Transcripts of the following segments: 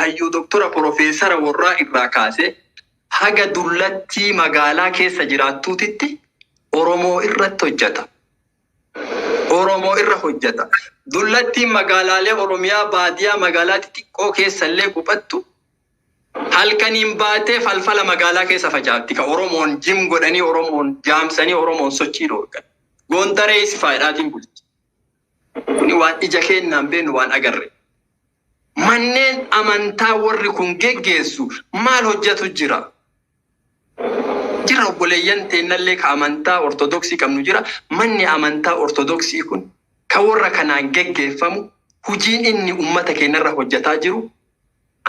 hayyuu doktora profeesara warraa irraa kaasee haga dullattii magaalaa keessa jiraattuutitti Oromoo irratti hojjeta. Oromoo irra hojjeta. Dullattiin magaalaalee Oromiyaa baadiyaa magaalaa xixiqqoo keessa illee quphattu halkaniin baatee falfala magaalaa keessa facaatti. Ka Oromoon jim godhanii Oromoon jaamsanii Oromoon sochii dhoorgan. Goondaree isi faayidaatiin bulti. Kuni waan ija keenyaan beenu waan agarre. Manneen amantaa warri kun geggeessu maal hojjetu jira? Jira obboleeyyan teennallee ka amantaa ortodoksii qabnu jira. Manni amantaa ortodoksii kun ka warra kanaan geggeeffamu hujiin inni ummata keenyarra hojjetaa jiru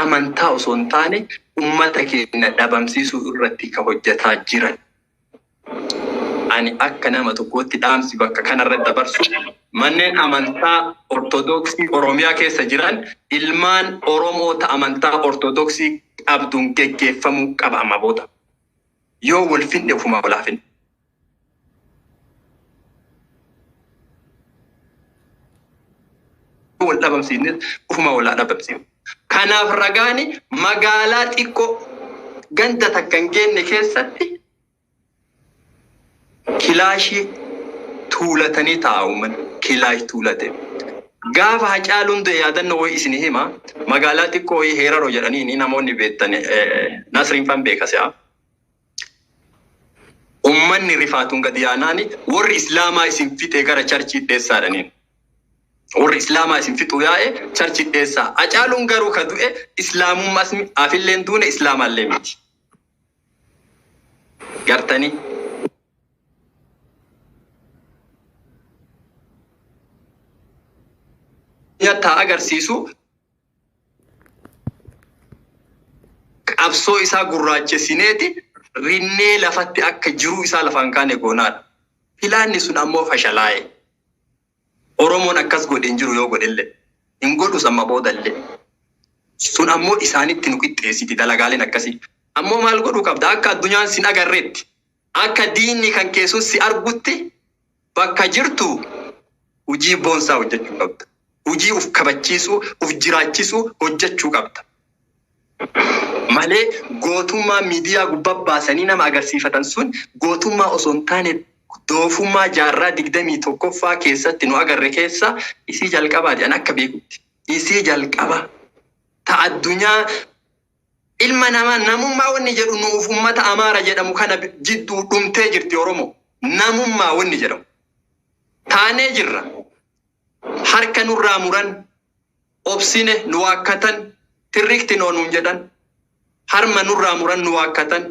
amantaa osoo hin taane ummata keenya dhabamsiisuu irratti ka hojjetaa jiran. Ani akka nama tokkootti dhaamsi bakka kanarra dabarsu manneen amantaa ortodoksii Oromiyaa keessa jiran ilmaan Oromoota amantaa ortodoksii qabduun geggeeffamuu qaba amma booda. Yoo wal finne ufuma wal hafin. Wal dhabamsiisne ufuma wal dhabamsiisne. Kanaaf ragaani magaalaa xiqqoo ganda takka hin geenne keessatti kilaashii tuulatanii taa'uman kilaash tuulate. Gaafa Hacaaluun du'e yaadannoo wayii isin hima magaalaa xiqqoo wayii Heeraroo jedhanii namoonni beektan Nasriin fan beekasi'a. Ummanni rifaatuun gadi yaanaani warri Islaamaa isin fixee gara charchii dheessaadhaniin. Warri Islaamaa isin fixuu yaa'e charchii dheessaa. Hacaaluun garuu ka du'e Islaamummaas afilleen duune Islaamaallee miti. Gartanii. Nyaata agarsiisu qabsoo isaa gurraachessineeti rinnee lafatti akka jiru isaa lafaan kaane goonaadha. Filaanni sun ammoo fashalaa'e. Oromoon akkas godhe hin jiru yoo godhellee. Hin godhu samma boodallee. Sun ammoo isaanitti nu qixxeessiti dalagaaleen akkasii. Ammoo maal godhuu qabda akka addunyaan sin agarreetti. Akka diinni kan keessuun si argutti bakka jirtu hojii boonsaa hojjechuu qabda. Hojii uf kabachiisuu, uf jiraachisuu hojjechuu qabda. Malee gootummaa miidiyaa gubbaa baasanii nama agarsiifatan sun gootummaa osoo hin taane doofummaa jaarraa 21ffaa keessatti nu agarre keessa isii jalqabaati an akka beekutti. Isii jalqaba. Ta addunyaa ilma namaa namummaa wanni jedhu nuuf ummata Amaara jedhamu kana jidduu dhumtee jirti Oromoo. Namummaa wanni jedhamu. Taanee jirra. Harka nurraa muran, obsine nu waakkatan, tirrikti noonuun jedhan, harma nurraa muran nu waakkatan,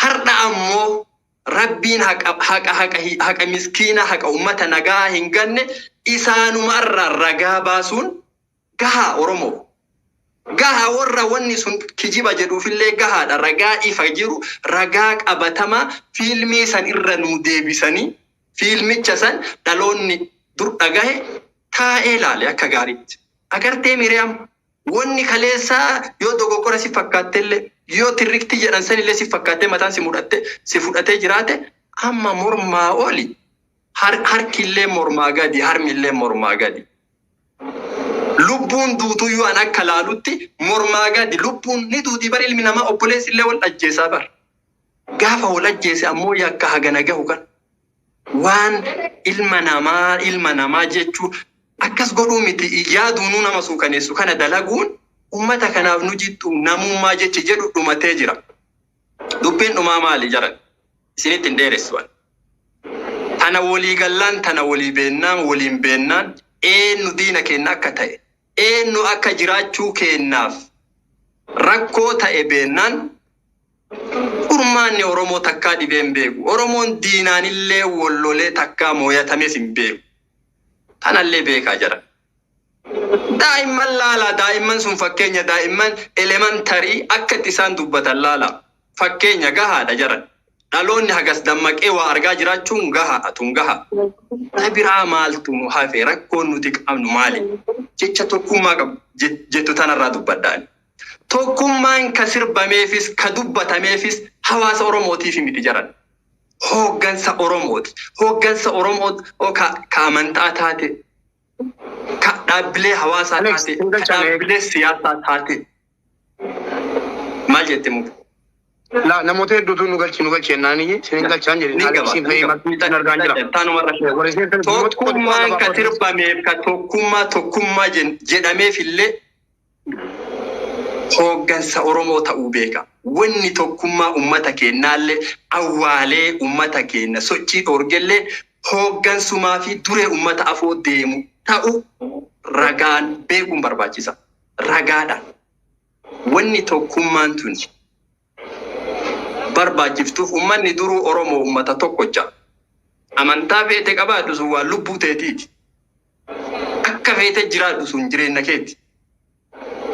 har'a ammoo rabbiin haqa miskiina haqa ummata nagaa hin ganne isaanumarraa ragaa baasuun gahaa Oromoo. Gahaa warra wanni sun kijiba jedhuufillee gahaadha. Ragaa ifa jiru, ragaa qabatamaa fiilmii san irra nu deebisanii fiilmicha san dhaloonni dur dhagahe taa'ee ilaale akka gaariitti. Agartee Miriyaam wanni kaleessaa yoo dogoggora si fakkaattellee yoo tirrikti jedhan sanillee si fakkaattee mataan si fudhatee jiraate amma mormaa oli. Harkillee mormaa gadi, harmillee mormaa gadi. Lubbuun duutuyyuu an akka laalutti mormaa gadi. Lubbuun ni duuti bar ilmi namaa obboleessillee wal ajjeesaa bar. Gaafa wal ajjeese ammoo yakka hagana gahu kan. Waan ilma namaa jechuu akkas godhuu miti yaaduunuu nama suukaneessu kana dalaguun ummata kanaaf nu jittu namummaa jechi jedhu dhumatee jira. Dubbiin dhumaa maali jaran? Isinitti hin dheeressuwan. Tana walii gallaan tana walii beennaan waliin beennaan eenyu diina keenya akka ta'e eenyu akka jiraachuu keenyaaf rakkoo ta'e beennaan Urmaanni Oromoo takkaa dhibee hin beeku. Oromoon diinaanillee wallolee takkaa mooyatames hin beeku. Tanallee beekaa jira. Daa'imman laala. Daa'imman sun fakkeenya daa'imman elementarii akka itti isaan dubbatan laala. Fakkeenya gahaadha jira. Dhaloonni hagas dammaqee waa argaa jiraachuun gahaadha tun gahaa. Biraa maaltu nu hafe rakkoon nuti qabnu maali? Jecha tokkummaa qabu jettu tanarraa dubbadhaan. Tokkummaan ka sirbameefis ka dubbatameefis hawaasa Oromootiif miti jaran. Hooggansa Oromooti. Hooggansa Oromoo ka amantaa taate, ka dhaabbilee hawaasaa taate, ka dhaabbilee siyaasaa taate. جتمو لا نموت دوتو نقول شيء ناني سنين قال شان جري نالك سين في مرتين نرجع تانو مرة توكما كتربا ميب توكما جدامي في اللي hoggansa Oromoo ta'uu beeka. Wanni tokkummaa uummata keenyaallee awwaalee uummata keenya sochii dhoorgellee hoggansumaa fi duree uummata afoo deemu ta'u ragaan beekuun barbaachisa. Ragaadha. Wanni tokkummaan tun barbaachiftuuf uummanni duruu Oromoo uummata tokkocha. Amantaa feete qabaadhu sun waan lubbuu teetiiti. Akka feete jiraadhu sun jireenya keeti.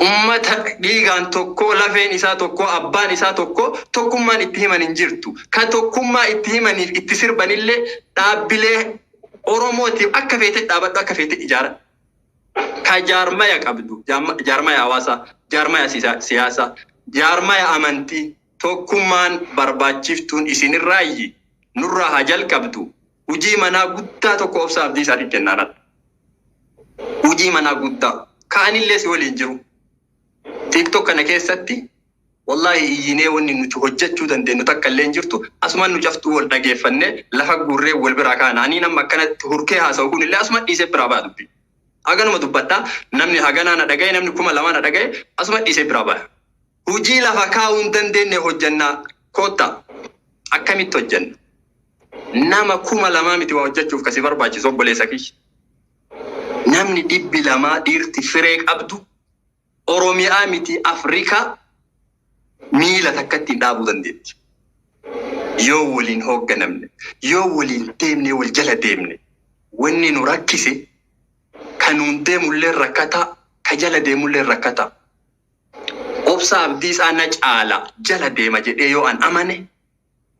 Ummata dhiigaan tokko lafeen isaa tokko abbaan isaa tokko tokkummaan itti himan hin jirtu. Ka tokkummaa itti himaniif itti sirbanillee dhaabbilee Oromootiif akka feete dhaabadhu akka feete ijaara. Ka jaarmaya qabdu jaarmaya hawaasaa jaarmaya siyaasaa jaarmaya amantii tokkummaan barbaachiftuun isinirraayyi nurraa haa jalqabdu. Hujii manaa guddaa tokko obsa abdii isaatiif kennaadha. Hujii manaa guddaa kaanillee si waliin jiru. TikTok kana keessatti wallahi iyyinee wanni nuti hojjechuu dandeenyu takka illee jirtu asuma nu caftuu wal dhageeffannee lafa gurree wal biraa kaanaanii nama akkanatti hurkee haasa'u kun illee asuma dhiisee biraa ba'a dubbi. Haganuma dubbadhaa namni haganaa na dhagaye namni 2000 na dhagaye asuma dhiisee biraa ba'a. Hujii lafa kaa'uu hin dandeenye hojjannaa kotta akkamitti hojjanna? Nama 2000 miti waa hojjechuuf kasi barbaachisu obboleessa kiyya. Namni 200 dhiirti firee qabdu Oromiyaa miti Afrikaa miila takkatti dhaabuu dandeetti. Yoo waliin hoogganamne, yoo waliin deemne wal jala deemne, wanni nu rakkise kan nuun deemullee rakkataa, ka jala deemullee rakkataa. Obsa abdii isaa na caala jala deema jedhee yoo an amane,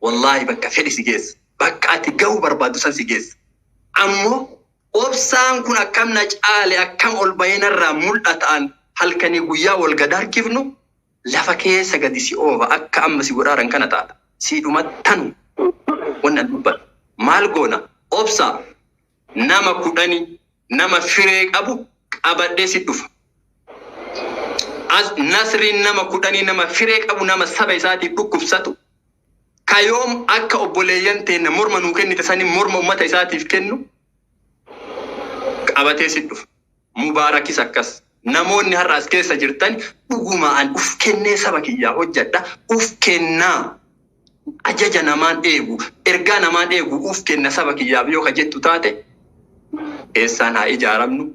wallahi bakka fedhi si geessa. Bakka ati ga'uu barbaadu san si geessa. Ammoo obsaan kun akkam na caale akkam ol bayinarraa mul'ataan halkanii guyyaa wal gadarkifnu lafa keessa gadi si oofa akka amma si godhaaran kana taata. Si dhumattanu wannan dubbata. Maal goona obsa nama 10 nama firee qabu qabadhee si dhufa. Nasriin nama 10 nama firee qabu nama saba isaatiif dhukkubsatu. Kayoom akka obboleeyyan teenya morma nuu kennite sanii morma uummata isaatiif kennu qabatee si dhufa. Mubaarakis akkas. Namoonni har'as keessa jirtan dhugumaan uf kennee saba kiyyaa hojjedha. Uf kennaa ajaja namaan eegu ergaa namaan eegu uf kenna saba kiyyaaf yoo kajettu taate eessaan haa ijaaramnu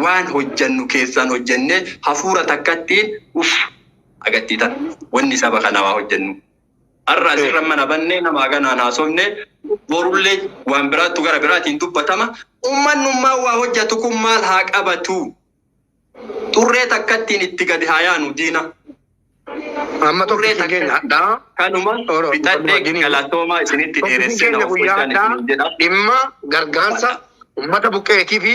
waan hojjannu keessaan hojjennee hafuura takkattiin uf agattiitan wanni saba kana waa hojjennu. Har'as irra mana bannee nama ganaan haasofne borullee waan biraattu gara biraatiin dubbatama. Ummannummaa waa hojjetu kun maal haa qabatu? Turree takkattiin itti gadi haa yaanu diina. Amma turree takkattiin kanuma bitadhee galatoomaa isinitti dheeressina of hojjan isin jedha. Dhimma gargaarsa uummata buqqeetii fi